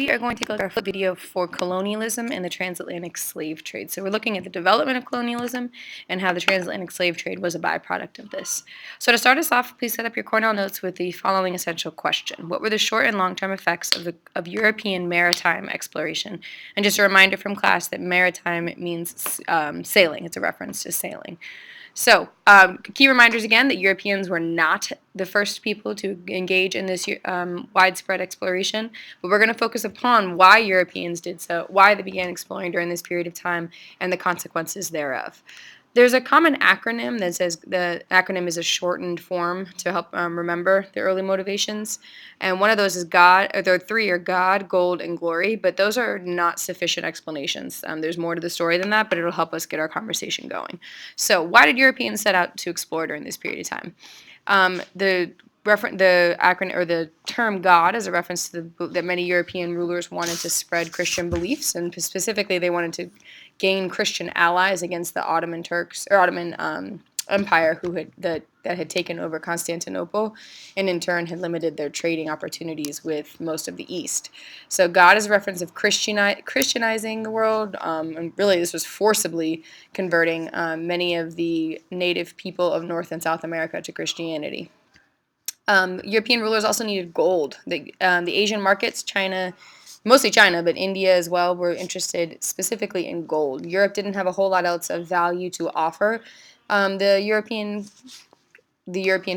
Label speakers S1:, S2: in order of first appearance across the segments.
S1: We are going to take a look at our video for colonialism and the transatlantic slave trade. So we're looking at the development of colonialism and how the transatlantic slave trade was a byproduct of this. So to start us off, please set up your Cornell notes with the following essential question. What were the short and long-term effects of European maritime exploration? And just a reminder from class that maritime means sailing. It's a reference to sailing. So, key reminders again that Europeans were not the first people to engage in this widespread exploration, but we're going to focus upon why Europeans did so, why they began exploring during this period of time, and the consequences thereof. There's a common acronym that says the acronym is a shortened form to help remember the early motivations. And one of those is God, or there are three are God, gold, and glory, but those are not sufficient explanations. There's more to the story than that, but it'll help us get our conversation going. So why did Europeans set out to explore during this period of time? The acronym or the term God is a reference to that many European rulers wanted to spread Christian beliefs, and specifically they wanted to gain Christian allies against the Ottoman Turks or Ottoman Empire that had taken over Constantinople, and in turn had limited their trading opportunities with most of the East. So God is a reference of Christianizing the world, and really this was forcibly converting many of the native people of North and South America to Christianity. European rulers also needed gold. The Asian markets, China, mostly China, but India as well, were interested specifically in gold. Europe didn't have a whole lot else of value to offer the European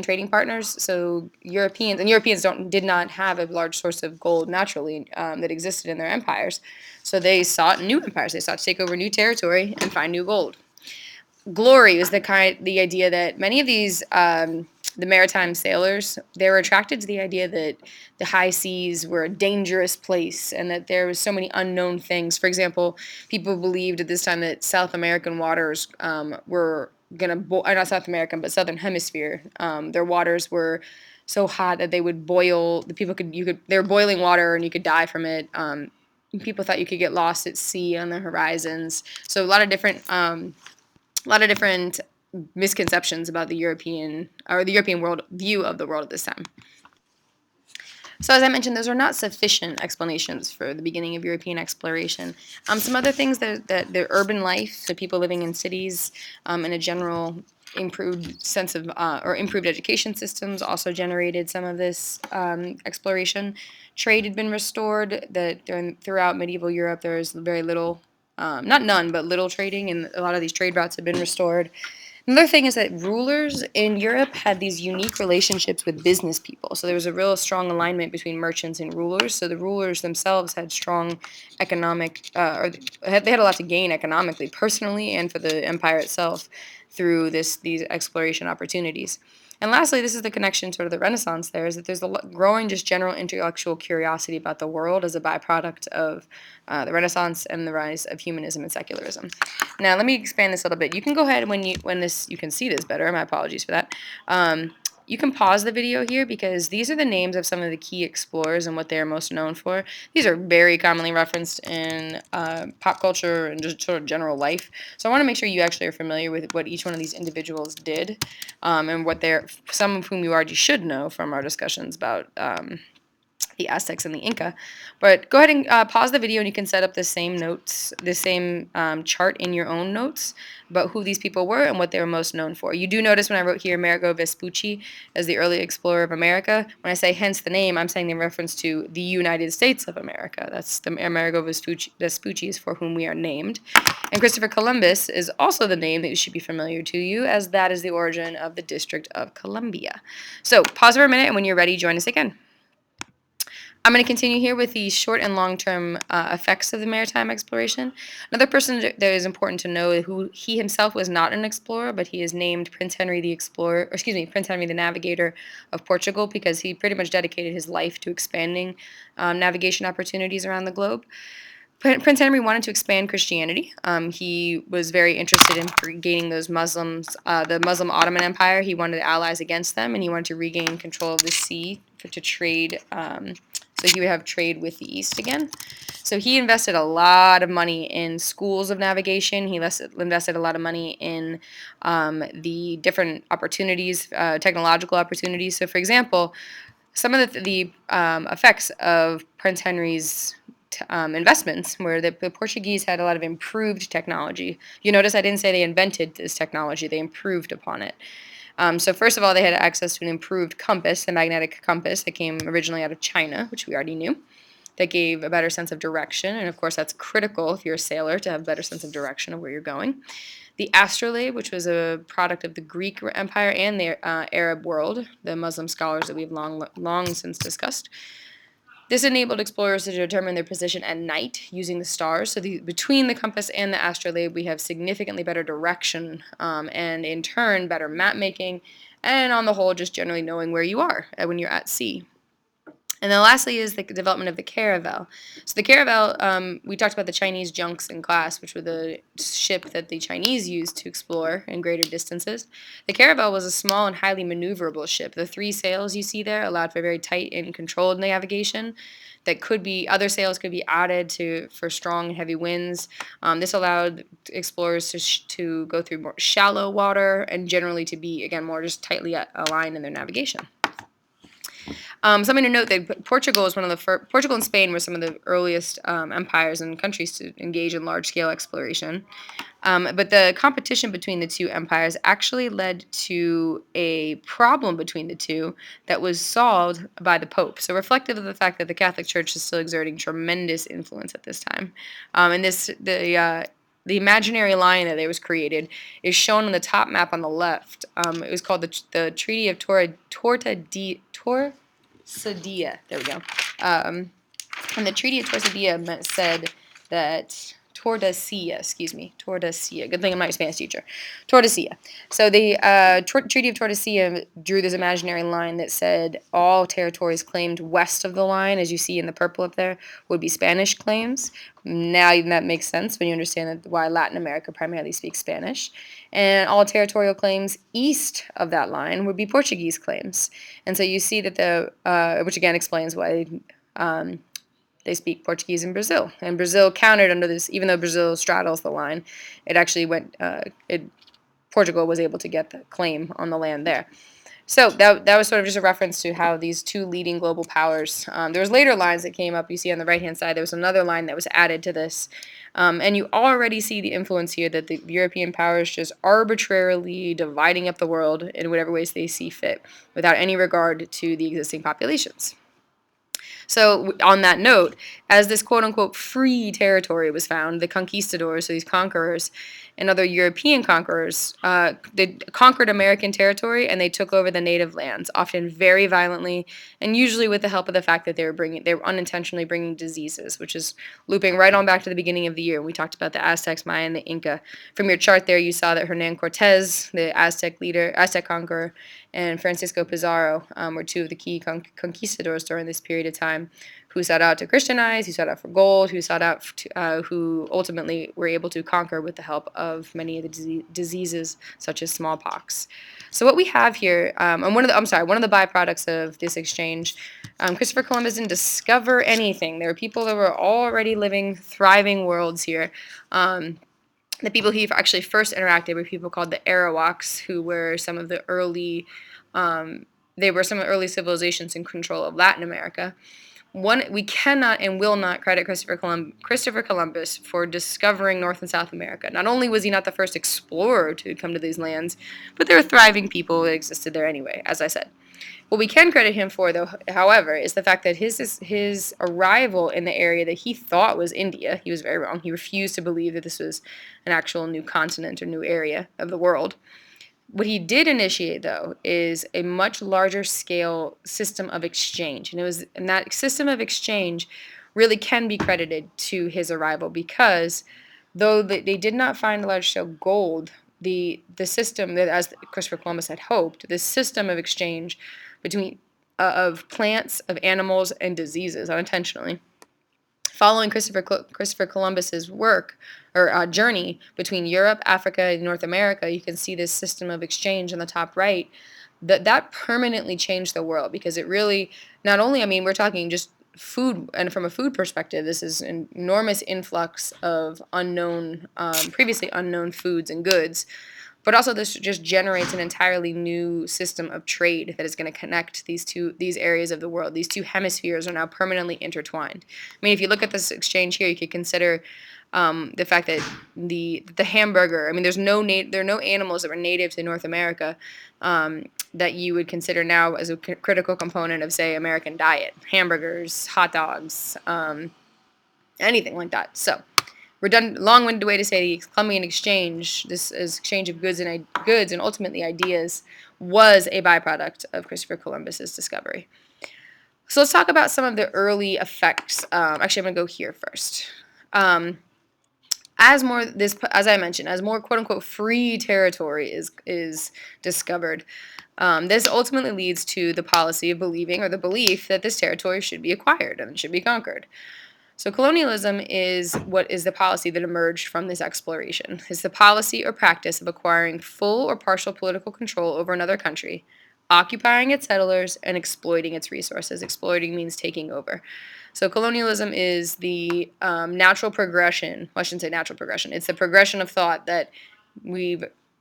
S1: trading partners. So Europeans did not have a large source of gold naturally that existed in their empires. So they sought new empires. They sought to take over new territory and find new gold. Glory was the idea that many of these the maritime sailors, they were attracted to the idea that the high seas were a dangerous place and that there was so many unknown things. For example, people believed at this time that South American waters were not South American, but Southern Hemisphere. Their waters were so hot that they would boil. They were boiling water and you could die from it. People thought you could get lost at sea on the horizons. So a lot of different misconceptions about the European world view of the world at this time. So as I mentioned, those are not sufficient explanations for the beginning of European exploration. Some other things that the urban life, so people living in cities, and a general improved sense of or improved education systems also generated some of this exploration. Trade had been restored. Throughout medieval Europe, there was very little, not none, but little trading, and a lot of these trade routes had been restored. Another thing is that rulers in Europe had these unique relationships with business people. So there was a real strong alignment between merchants and rulers. So the rulers themselves had strong economic, they had a lot to gain economically, personally, and for the empire itself through these exploration opportunities. And lastly, this is the connection to the Renaissance there, is that there's a growing just general intellectual curiosity about the world as a byproduct of the Renaissance and the rise of humanism and secularism. Now, let me expand this a little bit. You can go ahead you can see this better. My apologies for that. You can pause the video here because these are the names of some of the key explorers and what they are most known for. These are very commonly referenced in pop culture and just sort of general life. So I want to make sure you actually are familiar with what each one of these individuals did, and some of whom you already should know from our discussions about the Aztecs and the Inca. But go ahead and pause the video and you can set up the same notes, the same chart in your own notes about who these people were and what they were most known for. You do notice when I wrote here Amerigo Vespucci as the early explorer of America, when I say hence the name, I'm saying in reference to the United States of America. That's the Amerigo Vespucci is for whom we are named. And Christopher Columbus is also the name that should be familiar to you, as that is the origin of the District of Columbia. So pause for a minute, and when you're ready, join us again. I'm going to continue here with the short and long-term effects of the maritime exploration. Another person that is important to know, who he himself was not an explorer, but he is named Prince Henry the Navigator of Portugal, because he pretty much dedicated his life to expanding navigation opportunities around the globe. Prince Henry wanted to expand Christianity. He was very interested in gaining those Muslims, the Muslim Ottoman Empire. He wanted allies against them, and he wanted to regain control of the sea to trade. So he would have trade with the East again. So he invested a lot of money in schools of navigation. He invested a lot of money in the different opportunities, technological opportunities. So, for example, some of the effects of Prince Henry's investments, where the Portuguese had a lot of improved technology. You notice I didn't say they invented this technology; they improved upon it. So first of all, they had access to an improved compass, the magnetic compass that came originally out of China, which we already knew. That gave a better sense of direction, and of course that's critical if you're a sailor to have a better sense of direction of where you're going. The astrolabe, which was a product of the Greek Empire and the Arab world, the Muslim scholars that we've long since discussed. This enabled explorers to determine their position at night using the stars. So between the compass and the astrolabe, we have significantly better direction, and in turn, better map making, and on the whole, just generally knowing where you are when you're at sea. And then lastly is the development of the caravel. So the caravel, we talked about the Chinese junks in class, which were the ship that the Chinese used to explore in greater distances. The caravel was a small and highly maneuverable ship. The 3 sails you see there allowed for very tight and controlled navigation. That could be other sails could be added for strong and heavy winds. This allowed explorers to go through more shallow water and generally to be again more just tightly aligned in their navigation. Something to note that Portugal and Spain were some of the earliest empires and countries to engage in large-scale exploration. But the competition between the two empires actually led to a problem between the two that was solved by the Pope. So reflective of the fact that the Catholic Church is still exerting tremendous influence at this time. And the imaginary line that was created is shown on the top map on the left. It was called the Treaty of Tordesillas. There we go. And the Treaty of Tordesillas said that Tordesillas. Good thing I'm not a Spanish teacher. Tordesillas. So the Treaty of Tordesillas drew this imaginary line that said all territories claimed west of the line, as you see in the purple up there, would be Spanish claims. Now that makes sense when you understand why Latin America primarily speaks Spanish. And all territorial claims east of that line would be Portuguese claims. And so you see that which again explains why they speak Portuguese in Brazil. And Brazil countered under this, even though Brazil straddles the line, it actually Portugal was able to get the claim on the land there. So that was sort of just a reference to how these two leading global powers, there was later lines that came up. You see on the right-hand side, there was another line that was added to this. And you already see the influence here that the European powers just arbitrarily dividing up the world in whatever ways they see fit without any regard to the existing populations. So on that note, as this quote-unquote free territory was found, the conquistadors, so these conquerors, and other European conquerors, they conquered American territory and they took over the native lands, often very violently, and usually with the help of the fact that they were unintentionally bringing diseases, which is looping right on back to the beginning of the year. We talked about the Aztecs, Maya, and the Inca. From your chart there, you saw that Hernan Cortez, the Aztec conqueror, and Francisco Pizarro were 2 of the key conquistadors during this period of time, who sought out to Christianize, who sought out for gold, who ultimately were able to conquer with the help of many of the diseases such as smallpox. So what we have here, and one of the byproducts of this exchange, Christopher Columbus didn't discover anything. There were people that were already living thriving worlds here. The people he actually first interacted with were people called the Arawaks, who were some of the early civilizations in control of Latin America. We cannot and will not credit Christopher Columbus for discovering North and South America. Not only was he not the first explorer to come to these lands, but there were thriving people that existed there anyway, as I said. What we can credit him for, though, however, is the fact that his arrival in the area that he thought was India, he was very wrong. He refused to believe that this was an actual new continent or new area of the world. What he did initiate, though, is a much larger scale system of exchange. And that system of exchange really can be credited to his arrival because though they did not find a large scale gold, the system that, as Christopher Columbus had hoped, this system of exchange between of plants, of animals, and diseases unintentionally. Following Christopher Columbus's work or journey between Europe, Africa, and North America, you can see this system of exchange on the top right. That permanently changed the world because it really not only, we're talking just food, and from a food perspective, this is an enormous influx of previously unknown foods and goods. But also this just generates an entirely new system of trade that is going to connect these areas of the world. These two hemispheres are now permanently intertwined. I mean, if you look at this exchange here, you could consider the fact that the hamburger. I mean, there are no animals that were native to North America that you would consider now as a critical component of, say, American diet. Hamburgers, hot dogs, anything like that. So, long-winded way to say the Columbian exchange, this is exchange of goods and ultimately ideas, was a byproduct of Christopher Columbus's discovery. So let's talk about some of the early effects. Actually, I'm going to go here first. As I mentioned, as more quote unquote free territory is discovered, this ultimately leads to the policy of believing, or the belief, that this territory should be acquired and should be conquered. So colonialism is what is the policy that emerged from this exploration. It's the policy or practice of acquiring full or partial political control over another country, occupying its settlers, and exploiting its resources. Exploiting means taking over. So colonialism is the natural progression. Well, I shouldn't say natural progression. It's the progression of thought that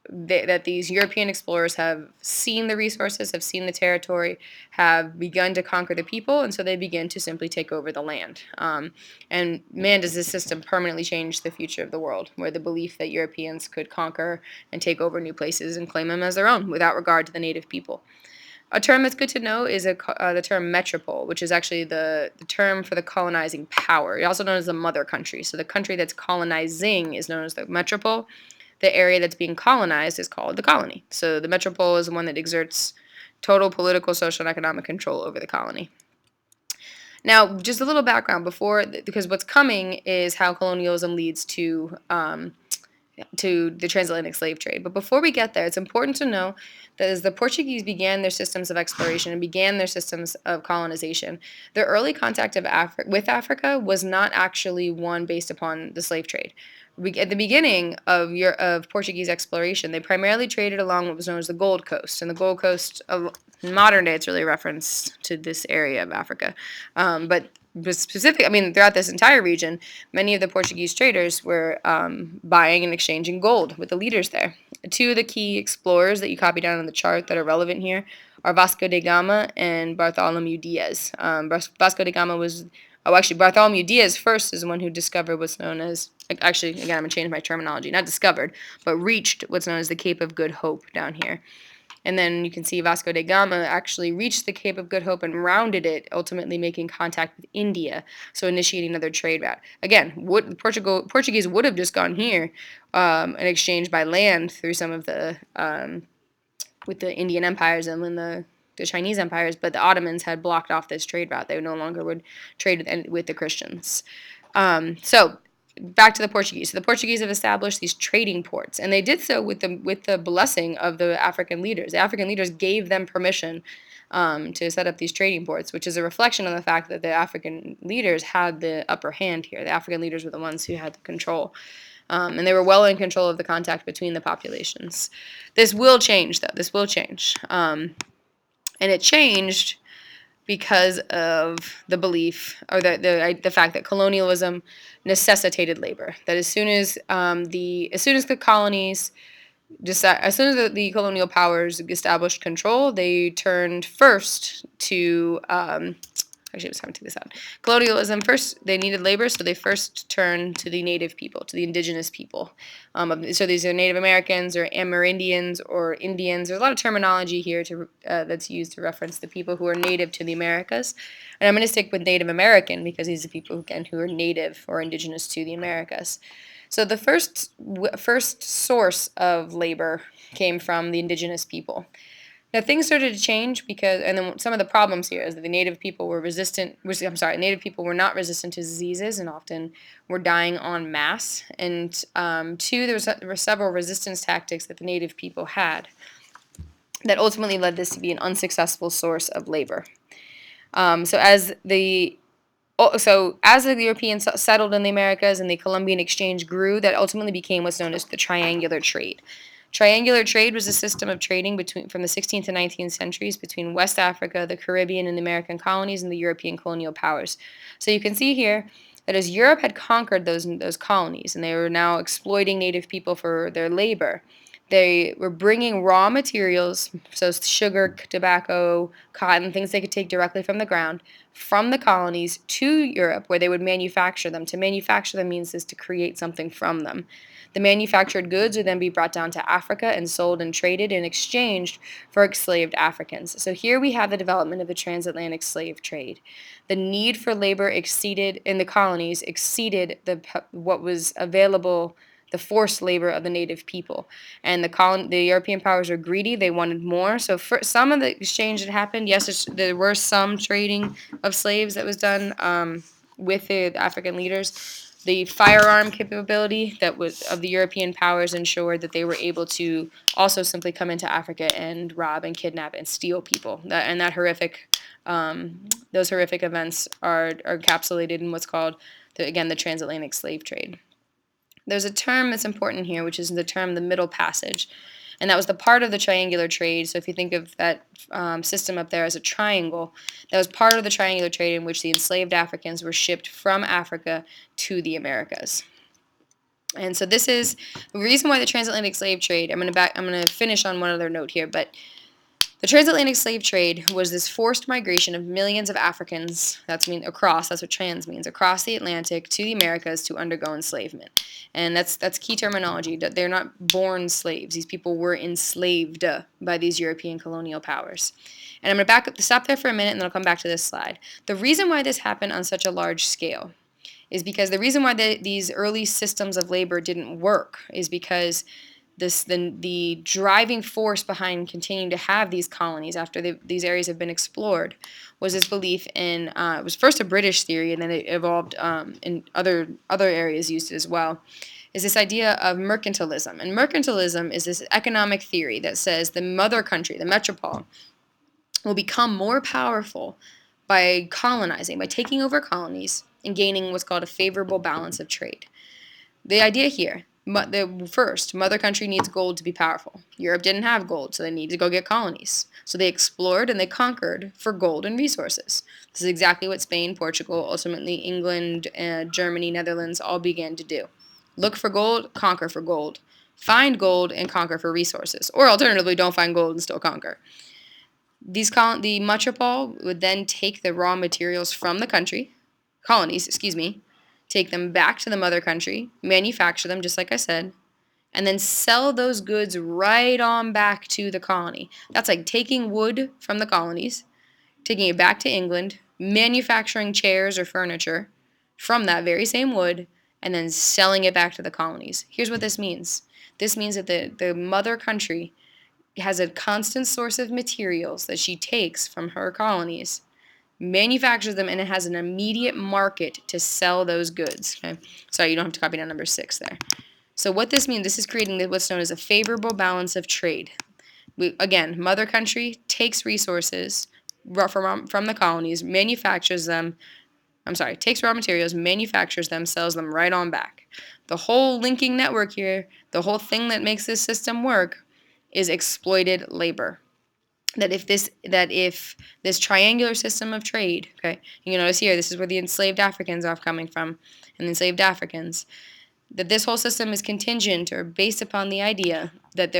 S1: that these European explorers have seen the resources, have seen the territory, have begun to conquer the people, and so they begin to simply take over the land. And man, does this system permanently change the future of the world, where the belief that Europeans could conquer and take over new places and claim them as their own without regard to the native people. A term that's good to know is the term metropole, which is actually the term for the colonizing power. It's also known as the mother country. So the country that's colonizing is known as the metropole. The area that's being colonized is called the colony. So the metropole is the one that exerts total political, social, and economic control over the colony. Now, just a little background because what's coming is how colonialism leads to the transatlantic slave trade. But before we get there, it's important to know that as the Portuguese began their systems of exploration and began their systems of colonization, their early contact with Africa was not actually one based upon the slave trade. At the beginning of Portuguese exploration, they primarily traded along what was known as the Gold Coast. And the Gold Coast, in modern day, it's really a reference to this area of Africa. But throughout this entire region, many of the Portuguese traders were buying and exchanging gold with the leaders there. Two of the key explorers that you copy down on the chart that are relevant here are Vasco da Gama and Bartholomew Diaz. Vasco da Gama Bartholomew Diaz first is the one who discovered what's known as, actually, again, I'm going to change my terminology, not discovered, but reached what's known as the Cape of Good Hope down here. And then you can see Vasco da Gama actually reached the Cape of Good Hope and rounded it, ultimately making contact with India, so initiating another trade route. Again, Portuguese would have just gone here and exchanged by land through some of with the Indian empires and then the Chinese empires, but the Ottomans had blocked off this trade route. They no longer would trade with the Christians. So back to the Portuguese. So the Portuguese have established these trading ports, and they did so with the blessing of the African leaders. The African leaders gave them permission to set up these trading ports, which is a reflection on the fact that the African leaders had the upper hand here. The African leaders were the ones who had the control. And they were well in control of the contact between the populations. This will change, though. This will change. And it changed because of the belief, or the fact that colonialism necessitated labor. That as soon as the colonial powers established control, they turned first to actually, I was having to take this out. Colonialism, first, they needed labor, so they first turned to the native people, to the indigenous people. So these are Native Americans or Amerindians or Indians. There's a lot of terminology here that's used to reference the people who are native to the Americas. And I'm going to stick with Native American because these are people, again, who are native or indigenous to the Americas. So the first source of labor came from the indigenous people. Now things started to change and then some of the problems here is that the native people were native people were not resistant to diseases and often were dying en masse. And two, there were several resistance tactics that the native people had that ultimately led this to be an unsuccessful source of labor. So as the Europeans settled in the Americas and the Columbian exchange grew, that ultimately became what's known as the triangular trade. Triangular trade was a system of trading from the 16th and 19th centuries between West Africa, the Caribbean, and the American colonies and the European colonial powers. So you can see here that as Europe had conquered those colonies and they were now exploiting native people for their labor, They were bringing raw materials, so sugar, tobacco, cotton, things they could take directly from the ground, from the colonies to Europe, where they would manufacture them. To manufacture them means is to create something from them. The manufactured goods would then be brought down to Africa and sold and traded in exchange for enslaved Africans. So here we have the development of the transatlantic slave trade. The need for labor exceeded in the colonies exceeded what was available, the forced labor of the native people. And the European powers were greedy. They wanted more. So for some of the exchange that happened, yes, there were some trading of slaves that was done with the African leaders. The firearm capability that was of the European powers ensured that they were able to also simply come into Africa and rob and kidnap and steal people. Those horrific events are encapsulated in what's called, the transatlantic slave trade. There's a term that's important here, which is the term the Middle Passage. And that was the part of the triangular trade. So if you think of that system up there as a triangle, that was part of the triangular trade in which the enslaved Africans were shipped from Africa to the Americas. And so this is the reason why the transatlantic slave trade. I'm going to finish on one other note here, but the transatlantic slave trade was this forced migration of millions of Africans, that's what trans means, across the Atlantic to the Americas to undergo enslavement. And that's key terminology. They're not born slaves. These people were enslaved by these European colonial powers. And I'm going to stop there for a minute, and then I'll come back to this slide. The reason why this happened on such a large scale is because the reason why these early systems of labor didn't work is because the driving force behind continuing to have these colonies after these areas have been explored was this belief in it was first a British theory, and then it evolved in other areas used it as well, is this idea of mercantilism. And mercantilism is this economic theory that says the mother country, the metropole, will become more powerful by colonizing, by taking over colonies and gaining what's called a favorable balance of trade. The idea here, mother country needs gold to be powerful. Europe didn't have gold, so they needed to go get colonies. So they explored and they conquered for gold and resources. This is exactly what Spain, Portugal, ultimately England, Germany, Netherlands all began to do. Look for gold, conquer for gold. Find gold and conquer for resources. Or alternatively, don't find gold and still conquer. The metropole would then take the raw materials from the colonies, take them back to the mother country, manufacture them, just like I said, and then sell those goods right on back to the colony. That's like taking wood from the colonies, taking it back to England, manufacturing chairs or furniture from that very same wood, and then selling it back to the colonies. Here's what this means. This means that the mother country has a constant source of materials that she takes from her colonies, manufactures them, and it has an immediate market to sell those goods. Okay? Sorry, you don't have to copy down number 6 there. So what this means, this is creating what's known as a favorable balance of trade. Again, mother country takes resources from the colonies, takes raw materials, manufactures them, sells them right on back. The whole linking network here, the whole thing that makes this system work, is exploited labor. That if this triangular system of trade, okay, you notice here, this is where the enslaved Africans are coming from, and the enslaved Africans, that this whole system is contingent or based upon the idea that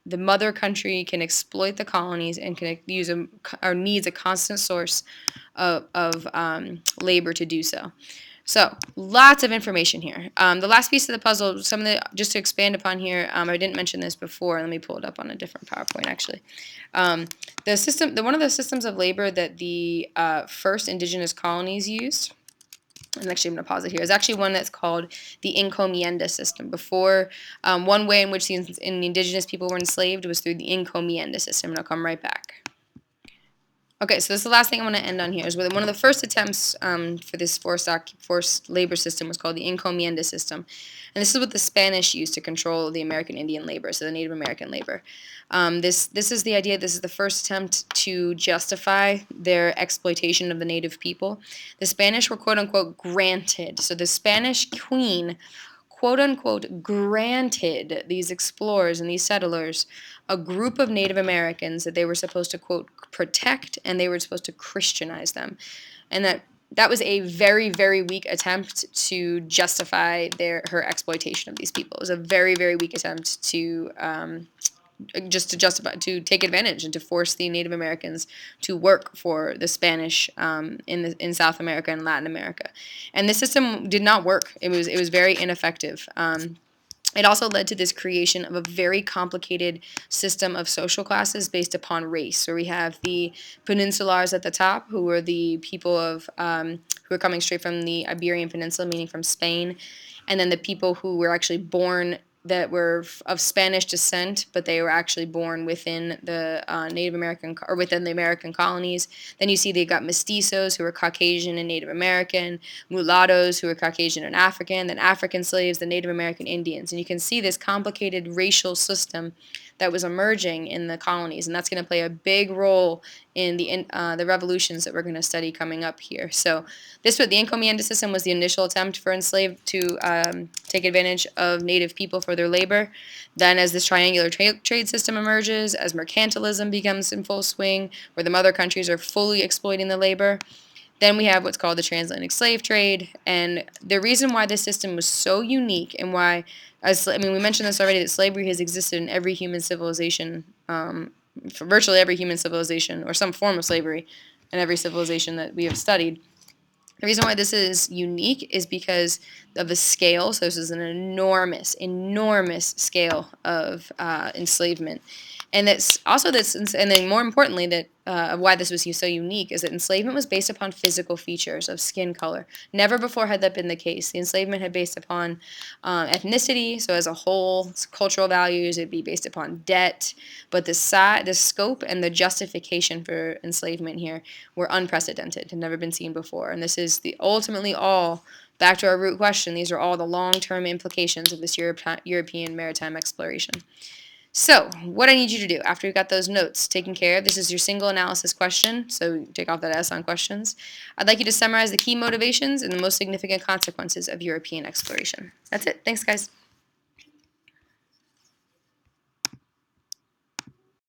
S1: the mother country can exploit the colonies and can needs a constant source of labor to do so. So, lots of information here. The last piece of the puzzle, just to expand upon here, I didn't mention this before. Let me pull it up on a different PowerPoint, actually. One of the systems of labor that the first indigenous colonies used, and actually I'm going to pause it here, is actually one that's called the encomienda system. Before, one way in which the indigenous people were enslaved was through the encomienda system, and I'll come right back. Okay, so this is the last thing I want to end on here. Is one of the first attempts for this forced labor system was called the encomienda system. And this is what the Spanish used to control the American Indian labor, so the Native American labor. This is the idea, this is the first attempt to justify their exploitation of the native people. The Spanish were quote-unquote granted. So the Spanish queen quote-unquote granted these explorers and these settlers a group of Native Americans that they were supposed to, quote, protect, and they were supposed to Christianize them. And that that was a very, very weak attempt to justify her exploitation of these people. It was a very, very weak attempt to just to justify, to take advantage and to force the Native Americans to work for the Spanish in South America and Latin America. And the system did not work. It was very ineffective. It also led to this creation of a very complicated system of social classes based upon race. So we have the peninsulars at the top, who were the people who were coming straight from the Iberian Peninsula, meaning from Spain, and then the people who were actually born that were of Spanish descent, but they were actually born within the Native American or within the American colonies. Then you see they got mestizos who were Caucasian and Native American, mulattoes who were Caucasian and African, then African slaves, the Native American Indians. And you can see this complicated racial system that was emerging in the colonies, and that's going to play a big role in the revolutions that we're going to study coming up here. So the encomienda system was the initial attempt for enslaved to take advantage of Native people for their labor. Then as this triangular trade system emerges, as mercantilism becomes in full swing, where the mother countries are fully exploiting the labor, then we have what's called the transatlantic slave trade. And the reason why this system was so unique and why, we mentioned this already, that slavery has existed in every human civilization, for virtually every human civilization, or some form of slavery in every civilization that we have studied. The reason why this is unique is because of the scale. So this is an enormous, enormous scale of enslavement. And and then more importantly, that why this was so unique is that enslavement was based upon physical features of skin color. Never before had that been the case. The enslavement had based upon ethnicity, so as a whole, cultural values. It'd be based upon debt, but the scope and the justification for enslavement here were unprecedented, had never been seen before. And this is ultimately all. Back to our root question, these are all the long-term implications of this European maritime exploration. So, what I need you to do after you got those notes taken care of, this is your single analysis question, so take off that S on questions. I'd like you to summarize the key motivations and the most significant consequences of European exploration. That's it. Thanks, guys.